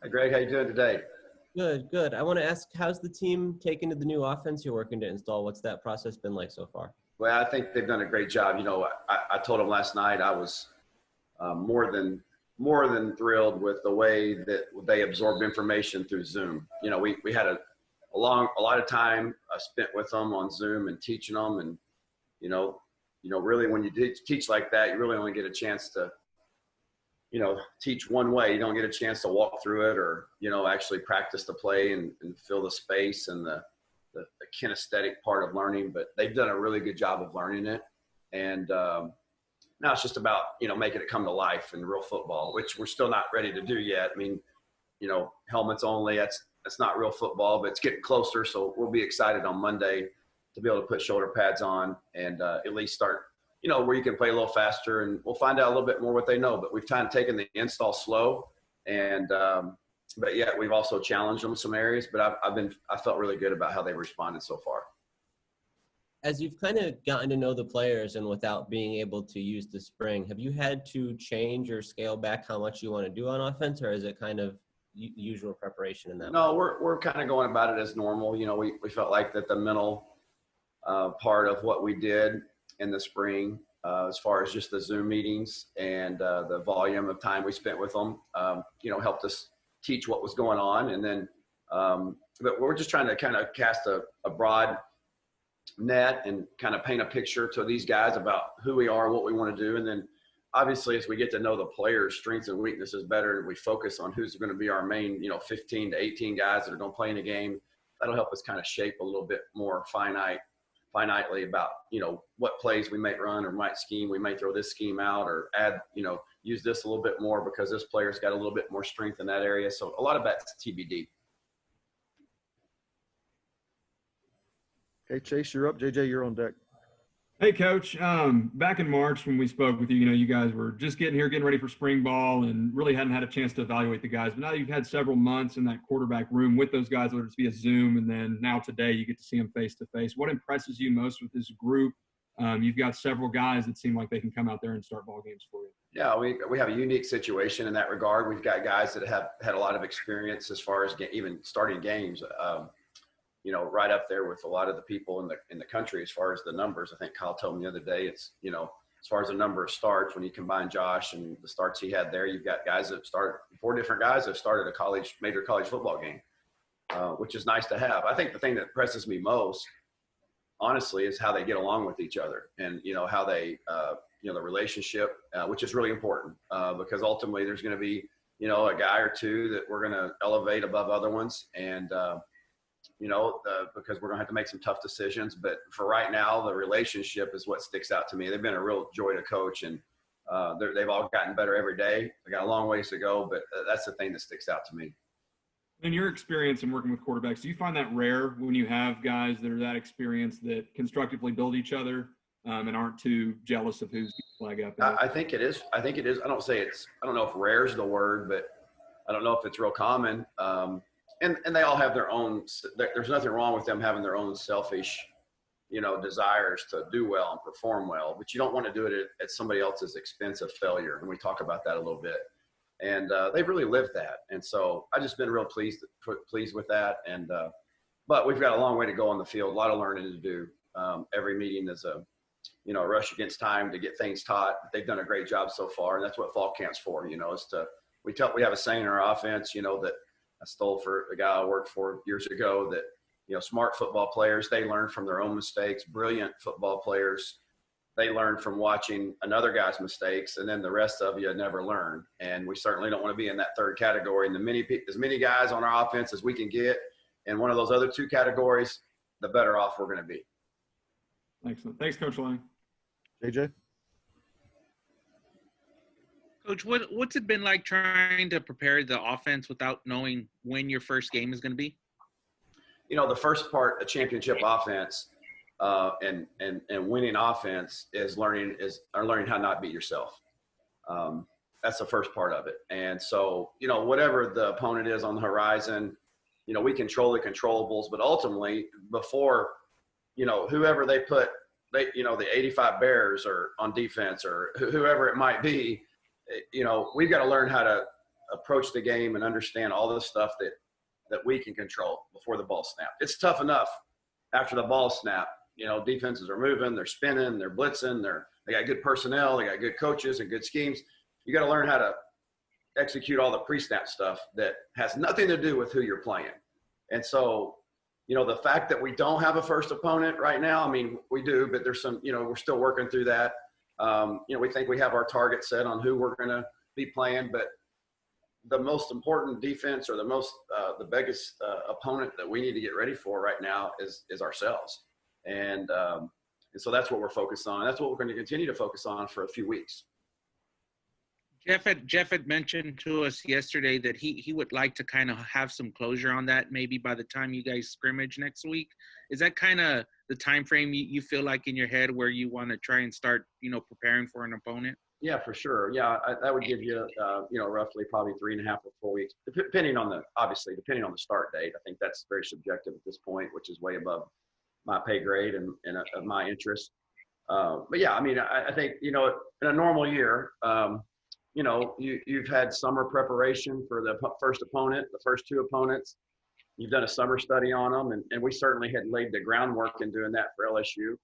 Hey, Greg, how you doing today? Good, good. I want to ask, how's the team taken to the new offense you're working to install? What's that process been like so far? Well, I think they've done a great job. I told them last night I was more than thrilled with the way that they absorbed information through Zoom. We had a lot of time spent with them on Zoom and teaching them, and really when you teach like that, you really only get a chance to teach one way. You don't get a chance to walk through it or, actually practice the play and feel the space and the kinesthetic part of learning. But they've done a really good job of learning it. And now it's just about, making it come to life in real football, which we're still not ready to do yet. I mean, helmets only, that's not real football, but it's getting closer. So we'll be excited on Monday to be able to put shoulder pads on and at least start where you can play a little faster, and we'll find out a little bit more what they know. But we've kind of taken the install slow, and but yet we've also challenged them in some areas. But I felt really good about how they responded so far. As you've kind of gotten to know the players and without being able to use the spring, have you had to change or scale back how much you want to do on offense, or is it kind of usual preparation in that? No, we're kind of going about it as normal. We felt like that the mental part of what we did in the spring, as far as just the Zoom meetings and the volume of time we spent with them, helped us teach what was going on. And then, but we're just trying to kind of cast a broad net and kind of paint a picture to these guys about who we are, what we want to do. And then obviously as we get to know the players' strengths and weaknesses better, and we focus on who's going to be our main, 15 to 18 guys that are going to play in a game, that'll help us kind of shape a little bit more finitely about, what plays we might run or might scheme. We might throw this scheme out or add, use this a little bit more because this player's got a little bit more strength in that area. So a lot of that's TBD. Okay, Chase, you're up. JJ, you're on deck. Hey, Coach. Back in March when we spoke with you, you guys were just getting ready for spring ball and really hadn't had a chance to evaluate the guys. But now you've had several months in that quarterback room with those guys, whether it's via Zoom, and then now today you get to see them face-to-face. What impresses you most with this group? You've got several guys that seem like they can come out there and start ball games for you. Yeah, we have a unique situation in that regard. We've got guys that have had a lot of experience as far as even starting games. Right up there with a lot of the people in the country as far as the numbers. I think Kyle told me the other day, it's, as far as the number of starts, when you combine Josh and the starts he had there, you've got guys that started, 4 different guys that started a major college football game, which is nice to have. I think the thing that impresses me most, honestly, is how they get along with each other and, how they, the relationship, which is really important because ultimately there's going to be, a guy or two that we're going to elevate above other ones. And, because we're going to have to make some tough decisions. But for right now, the relationship is what sticks out to me. They've been a real joy to coach, and they've all gotten better every day. They got a long ways to go, but that's the thing that sticks out to me. In your experience in working with quarterbacks, do you find that rare when you have guys that are that experienced that constructively build each other and aren't too jealous of who's flag up? I think it is. I don't know if rare is the word, but I don't know if it's real common. And they all have their own, there's nothing wrong with them having their own selfish, desires to do well and perform well, but you don't want to do it at somebody else's expense of failure. And we talk about that a little bit. And they've really lived that. And so I've just been real pleased with that. And, but we've got a long way to go on the field, a lot of learning to do. Every meeting is a rush against time to get things taught. They've done a great job so far. And that's what fall camp's for, is to, we have a saying in our offense, that I stole for a guy I worked for years ago that, smart football players, they learn from their own mistakes. Brilliant football players, they learn from watching another guy's mistakes, and then the rest of you never learn. And we certainly don't want to be in that third category. And as many guys on our offense as we can get in one of those other 2 categories, the better off we're going to be. Excellent. Thanks, Coach Lunney. JJ? Coach, what's it been like trying to prepare the offense without knowing when your first game is going to be? The first part, a championship offense and winning offense is learning how not to beat yourself. That's the first part of it. And so, whatever the opponent is on the horizon, we control the controllables, but ultimately before, whoever they put, the 85 Bears or on defense or whoever it might be, we've got to learn how to approach the game and understand all the stuff that we can control before the ball snap. It's tough enough after the ball snap. You know, defenses are moving, they're spinning, they're blitzing, they got good personnel, they got good coaches and good schemes. You got to learn how to execute all the pre-snap stuff that has nothing to do with who you're playing. And so, you know, the fact that we don't have a first opponent right now, I mean, we do, but there's some, you know, we're still working through that. You know, we think we have our target set on who we're going to be playing, but the most important defense or the biggest opponent that we need to get ready for right now is ourselves. And so that's what we're focused on. That's what we're going to continue to focus on for a few weeks. Jeff had mentioned to us yesterday that he would like to kind of have some closure on that maybe by the time you guys scrimmage next week. Is that kind of the time frame you feel like in your head where you want to try and start, you know, preparing for an opponent? Yeah, for sure. Yeah, that would give you, you know, roughly probably 3.5 or 4 weeks, depending on the start date. I think that's very subjective at this point, which is way above my pay grade and of my interest. But yeah, I mean, I think, you know, in a normal year, you know, you've had summer preparation for the first opponent, the first two opponents. You've done a summer study on them, and we certainly had laid the groundwork in doing that for LSU.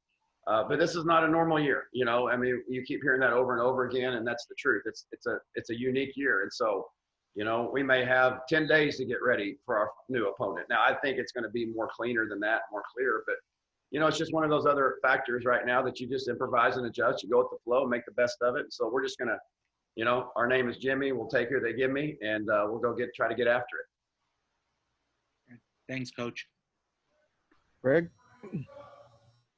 But this is not a normal year, you know. I mean, you keep hearing that over and over again, and that's the truth. It's a unique year, and so, you know, we may have 10 days to get ready for our new opponent. Now, I think it's going to be more cleaner than that, more clear. But, you know, it's just one of those other factors right now that you just improvise and adjust. You go with the flow, make the best of it. And so we're just going to, you know, our name is Jimmy. We'll take who they give me, and we'll go try to get after it. Thanks, Coach. Greg?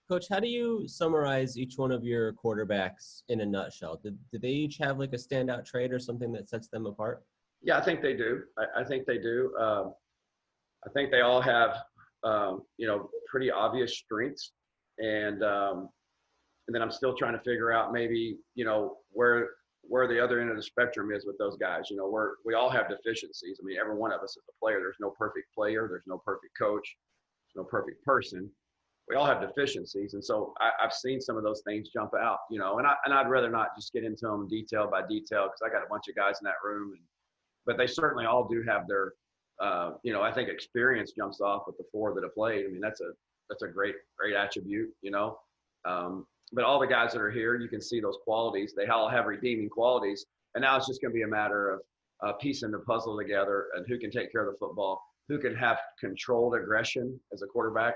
Coach, how do you summarize each one of your quarterbacks in a nutshell? Do they each have like a standout trait or something that sets them apart? Yeah, I think they do. I think they do. I think they all have, you know, pretty obvious strengths. And then I'm still trying to figure out maybe, you know, where the other end of the spectrum is with those guys. You know, we all have deficiencies. I mean, every one of us is a player. There's no perfect player. There's no perfect coach. There's no perfect person. We all have deficiencies. And so I've seen some of those things jump out, you know, and I'd rather not just get into them detail by detail because I got a bunch of guys in that room. But they certainly all do have their, you know, I think experience jumps off with the four that have played. I mean, that's a great attribute, you know. But all the guys that are here, you can see those qualities. They all have redeeming qualities. And now it's just going to be a matter of piecing the puzzle together and who can take care of the football, who can have controlled aggression as a quarterback.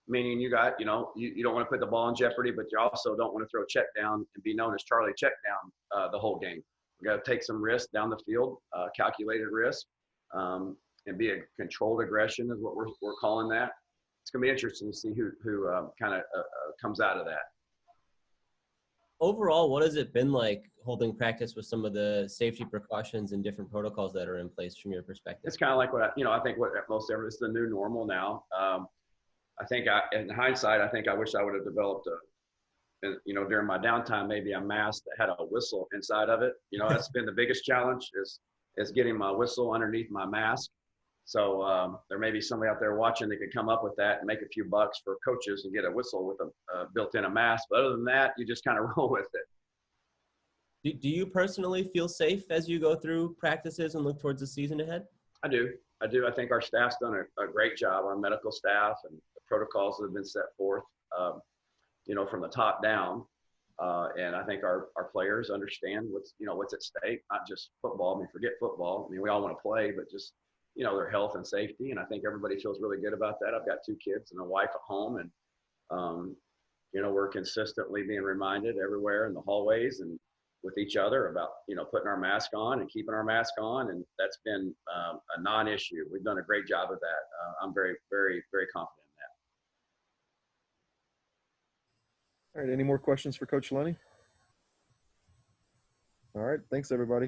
Meaning you got, you know, you don't want to put the ball in jeopardy, but you also don't want to throw a check down and be known as Charlie check down the whole game. We got to take some risk down the field, calculated risk, and be a controlled aggression is what we're calling that. It's going to be interesting to see who kind of comes out of that. Overall, what has it been like holding practice with some of the safety precautions and different protocols that are in place from your perspective? It's kind of like I think what most everyone, it's the new normal now. I think in hindsight, I wish I would have developed you know, during my downtime, maybe a mask that had a whistle inside of it. You know, that's been the biggest challenge is getting my whistle underneath my mask. So there may be somebody out there watching that could come up with that and make a few bucks for coaches and get a whistle with a built-in mask. But other than that, you just kind of roll with it. Do you personally feel safe as you go through practices and look towards the season ahead? I do. I think our staff's done a great job, our medical staff, and the protocols that have been set forth, you know, from the top down. And I think our players understand what's at stake, not just football. I mean, forget football. I mean, we all want to play, but just, you know, their health and safety. And I think everybody feels really good about that. I've got 2 kids and a wife at home, and, you know, we're consistently being reminded everywhere in the hallways and with each other about, you know, putting our mask on and keeping our mask on. And that's been a non-issue. We've done a great job of that. I'm very, very, very confident in that. All right, any more questions for Coach Lunney? All right, thanks everybody.